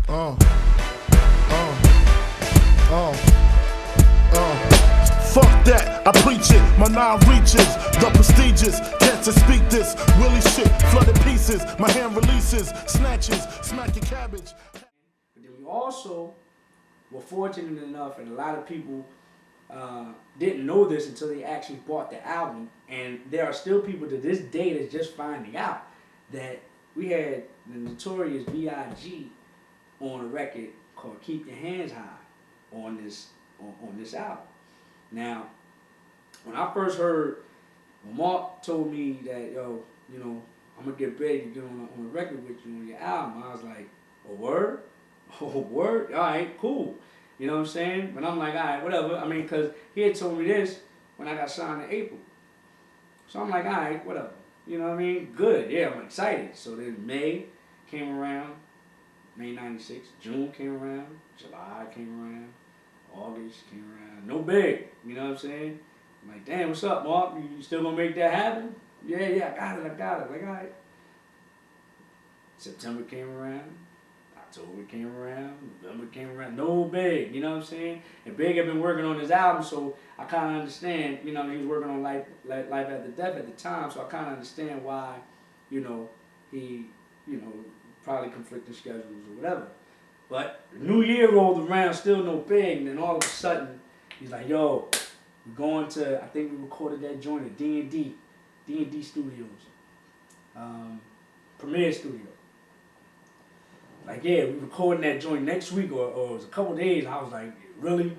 Uh, uh, Fuck that, I preach it, my nine reaches, the prestigious, can't to speak this, willy shit, flooded pieces, my hand releases, snatches, smack your cabbage. But then we also were fortunate enough, and a lot of people didn't know this until they actually bought the album, and there are still people to this day that's just finding out that we had the Notorious B.I.G on a record called "Keep Your Hands High" on this album. Now, when I first heard, when Mark told me that, yo, I'm gonna get ready to get on a record with you on your album, I was like, a word? Oh, word? All right, cool. You know what I'm saying? But I'm like, all right, whatever. I mean, because he had told me this when I got signed in April. So I'm like, all right, whatever. You know what I mean? Good. Yeah, I'm excited. So then May came around, May 96. June came around. July came around. August came around. No big. You know what I'm saying? I'm like, damn, what's up, Mark? You still gonna make that happen? Yeah, I got it. Like, all right. September came around. October came around. November came around. No big. You know what I'm saying? And Big had been working on his album, so I kind of understand. You know, he was working on Life After Death at the time, so I kind of understand why, he, probably conflicting schedules or whatever. But the new year rolled around, still no Big, and then all of a sudden, he's like, yo, we're going to, I think we recorded that joint at D&D Studios, Premiere Studio. Like, yeah, we recording that joint next week, or it was a couple days. I was like, really?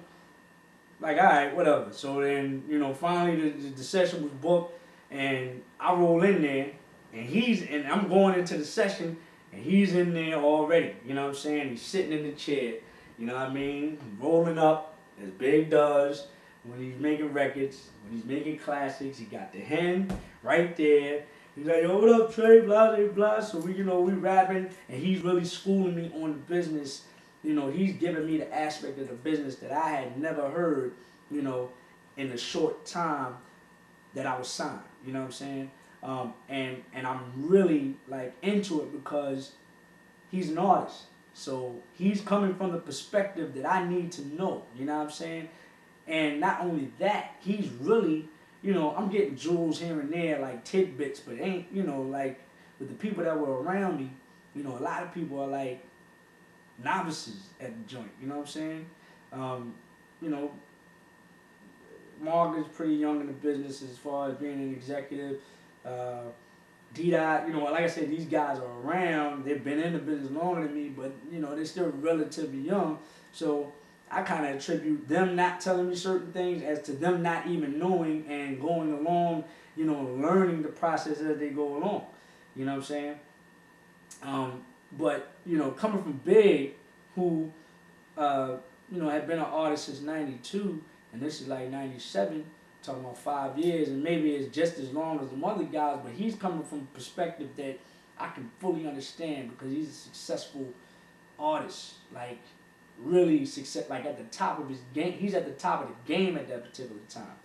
Like, all right, whatever. So then, finally the session was booked, and I roll in there, and I'm going into the session, and he's in there already. You know what I'm saying? He's sitting in the chair. You know what I mean? Rolling up, as Big does when he's making records, when he's making classics. He got the hen right there. He's like, yo, what up, Trey? Blah, blah, blah. So we rapping, and he's really schooling me on the business. He's giving me the aspect of the business that I had never heard, in the short time that I was signed. You know what I'm saying? And I'm really like into it because he's an artist. So he's coming from the perspective that I need to know. You know what I'm saying? And not only that, he's really, I'm getting jewels here and there, like tidbits, but ain't, like with the people that were around me, a lot of people are like novices at the joint. You know what I'm saying? You know, Mark is pretty young in the business as far as being an executive. D-Dot, like I said, these guys are around. They've been in the business longer than me, but, they're still relatively young. So I kind of attribute them not telling me certain things as to them not even knowing and going along, learning the process as they go along. You know what I'm saying? But, coming from Big, who, had been an artist since 92, and this is like 97, talking about 5 years, and maybe it's just as long as the other guys, but he's coming from a perspective that I can fully understand because he's a successful artist, like really success, like at the top of his game. He's at the top of the game at that particular time.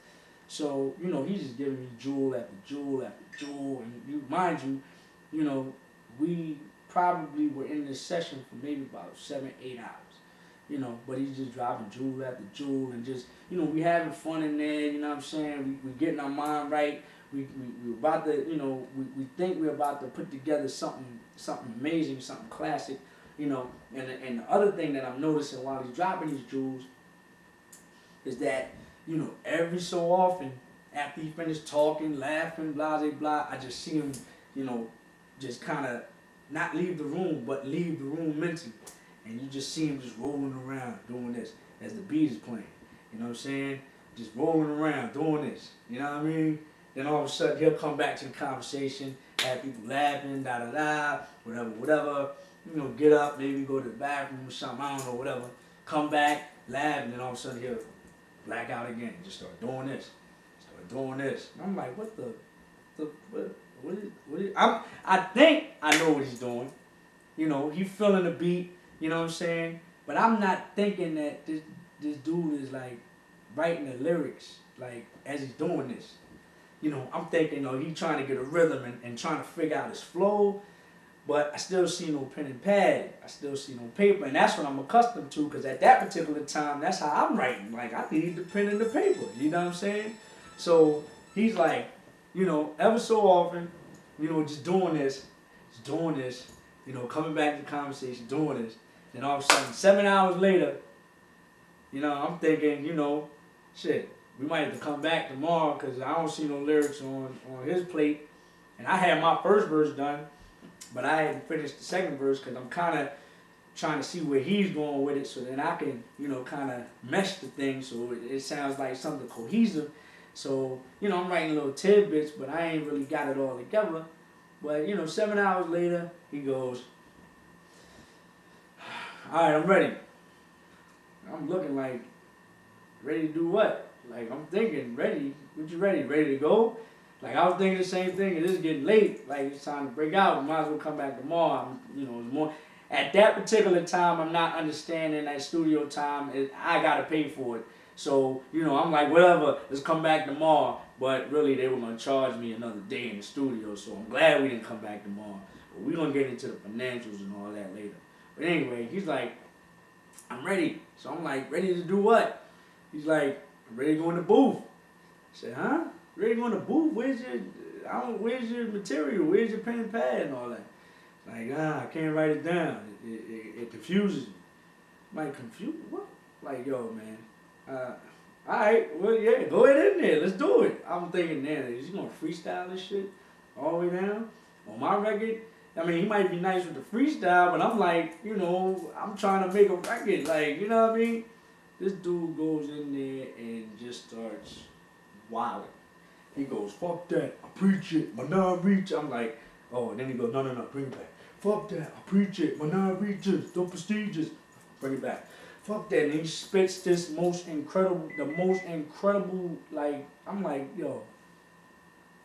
So, he's just giving me jewel after jewel after jewel, and mind you, we probably were in this session for maybe about 7-8 hours. But he's just dropping jewel after jewel, and just, we having fun in there, you know what I'm saying? We getting our mind right. We about to, we think we're about to put together something amazing, something classic, and the other thing that I'm noticing while he's dropping these jewels is that, every so often, after he finished talking, laughing, blah, blah, blah, I just see him, just kind of not leave the room, but leave the room mentally. And you just see him just rolling around doing this as the beat is playing. You know what I'm saying? Just rolling around doing this. You know what I mean? Then all of a sudden he'll come back to the conversation, have people laughing, da da da, whatever. Get up, maybe go to the bathroom or something, I don't know, whatever. Come back, laugh, and then all of a sudden he'll black out again. Just start doing this. And I'm like, what is I think I know what he's doing. He feeling the beat. You know what I'm saying? But I'm not thinking that this dude is like writing the lyrics like as he's doing this. I'm thinking, he's trying to get a rhythm and trying to figure out his flow. But I still see no pen and pad. I still see no paper, and that's what I'm accustomed to. Cause at that particular time, that's how I'm writing. Like I need the pen and the paper. You know what I'm saying? So he's like, ever so often, just doing this, coming back to the conversation, doing this. Then all of a sudden, 7 hours later, I'm thinking, shit, we might have to come back tomorrow because I don't see no lyrics on his plate. And I had my first verse done. But I hadn't finished the second verse because I'm kind of trying to see where he's going with it so then I can, kind of mesh the thing so it sounds like something cohesive. So, I'm writing little tidbits, but I ain't really got it all together. But, 7 hours later, he goes, all right, I'm ready. I'm looking like, ready to do what? Like, I'm thinking, ready? What you ready? Ready to go? Like, I was thinking the same thing, and it's getting late. Like, it's time to break out. Might as well come back tomorrow. It's more. At that particular time, I'm not understanding that studio time. I got to pay for it. So, I'm like, whatever, let's come back tomorrow. But really, they were going to charge me another day in the studio. So, I'm glad we didn't come back tomorrow. But we're going to get into the financials and all that later. But anyway, he's like, I'm ready. So, I'm like, ready to do what? He's like, I'm ready to go in the booth. I said, huh? Ready to go in the booth? Where's your material? Where's your pen and pad and all that? Like, I can't write it down. It confuses me. I'm like, confused? What? Like, yo, man. Alright, well, yeah, go ahead in there. Let's do it. I'm thinking, man, is he going to freestyle this shit all the way down? On my record? I mean, he might be nice with the freestyle, but I'm like, I'm trying to make a record. Like, you know what I mean? This dude goes in there and just starts wilding. He goes, fuck that, I preach it, my non-reach. I'm like, oh, and then he goes, no, bring it back. Fuck that, I preach it, my non-reaches, the prestigious. Bring it back. Fuck that, and he spits this the most incredible, like, I'm like, yo.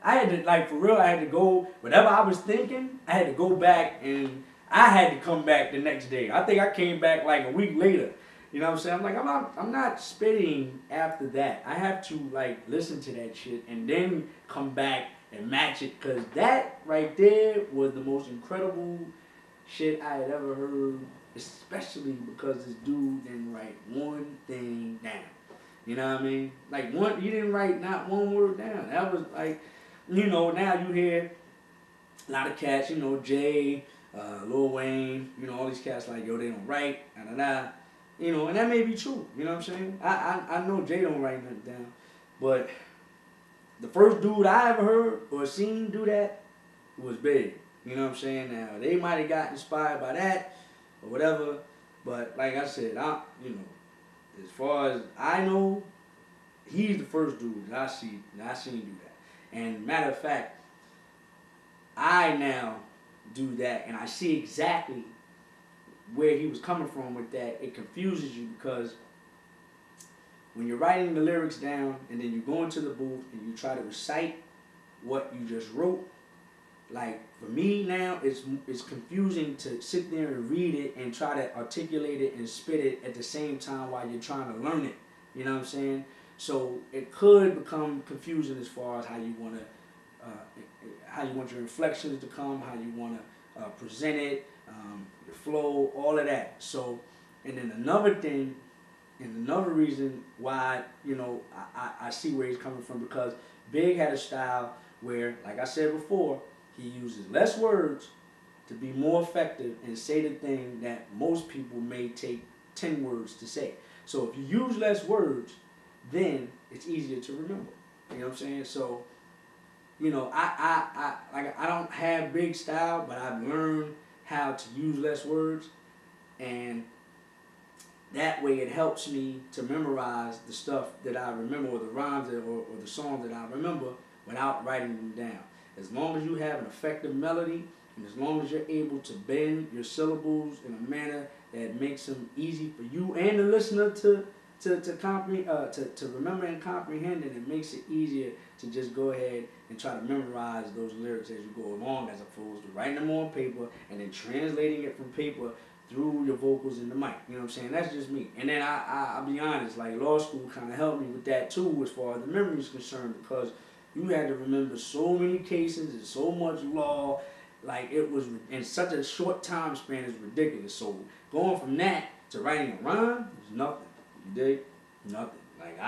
I had to, like, for real, I had to go, whatever I was thinking, I had to go back and I had to come back the next day. I think I came back like a week later. You know what I'm saying? I'm like, I'm not spitting after that. I have to like listen to that shit and then come back and match it, because that right there was the most incredible shit I had ever heard, especially because this dude didn't write one thing down. You know what I mean? Like he didn't write not one word down. That was like, now you hear a lot of cats, Jay, Lil Wayne, all these cats like, yo, they don't write, da. And that may be true, you know what I'm saying? I know Jay don't write nothing down, but the first dude I ever heard or seen do that was B.I.G. You know what I'm saying? Now, they might have got inspired by that or whatever, but like I said, as far as I know, he's the first dude that I seen do that. And matter of fact, I now do that, and I see exactly where he was coming from with that. It confuses you because when you're writing the lyrics down and then you go into the booth and you try to recite what you just wrote, like for me now, it's confusing to sit there and read it and try to articulate it and spit it at the same time while you're trying to learn it. You know what I'm saying? So it could become confusing as far as how you want your inflections to come, how you want to present it, the flow, all of that. So, and then another thing, and another reason why, I see where he's coming from, because B.I.G had a style where, like I said before, he uses less words to be more effective and say the thing that most people may take 10 words to say. So if you use less words, then it's easier to remember. You know what I'm saying? So, I don't have big style, but I've learned how to use less words, and that way it helps me to memorize the stuff that I remember, or the rhymes or the songs that I remember without writing them down. As long as you have an effective melody, and as long as you're able to bend your syllables in a manner that makes them easy for you and the listener to remember and comprehend, and it makes it easier to just go ahead and try to memorize those lyrics as you go along, as opposed to writing them on paper and then translating it from paper through your vocals in the mic. You know what I'm saying? That's just me. And then I'll be honest, like law school kind of helped me with that too, as far as the memory is concerned, because you had to remember so many cases and so much law like it was in such a short time span is ridiculous. So going from that to writing a rhyme is nothing. You dig? Nothing. Like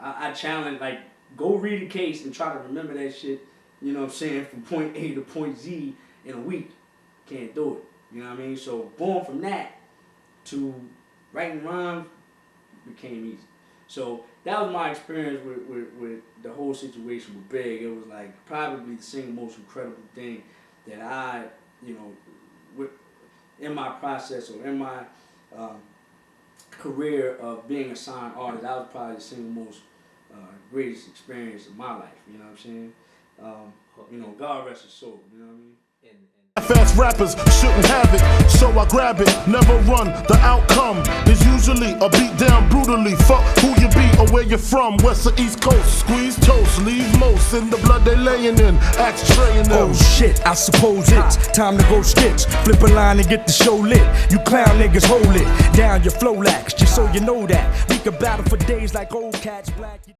I challenge, like, go read a case and try to remember that shit, you know what I'm saying, from point A to point Z in a week. Can't do it. You know what I mean? So going from that to writing rhymes became easy. So that was my experience with the whole situation with Big. It was like probably the single most incredible thing that I, you know, in my process or in my career of being a signed artist, that was probably the single most greatest experience of my life. You know what I'm saying? You know, God rest his soul. You know what I mean? Fast rappers shouldn't have it, so I grab it, never run. The outcome is usually a beat down brutally. Fuck who you be or where you're from, west or east coast. Squeeze toast, leave most in the blood they laying in. Axe traying them. Oh shit, I suppose it's time to go stitch. Flip a line and get the show lit. You clown niggas hold it down your flow lax, just so you know that we can battle for days like old cats black.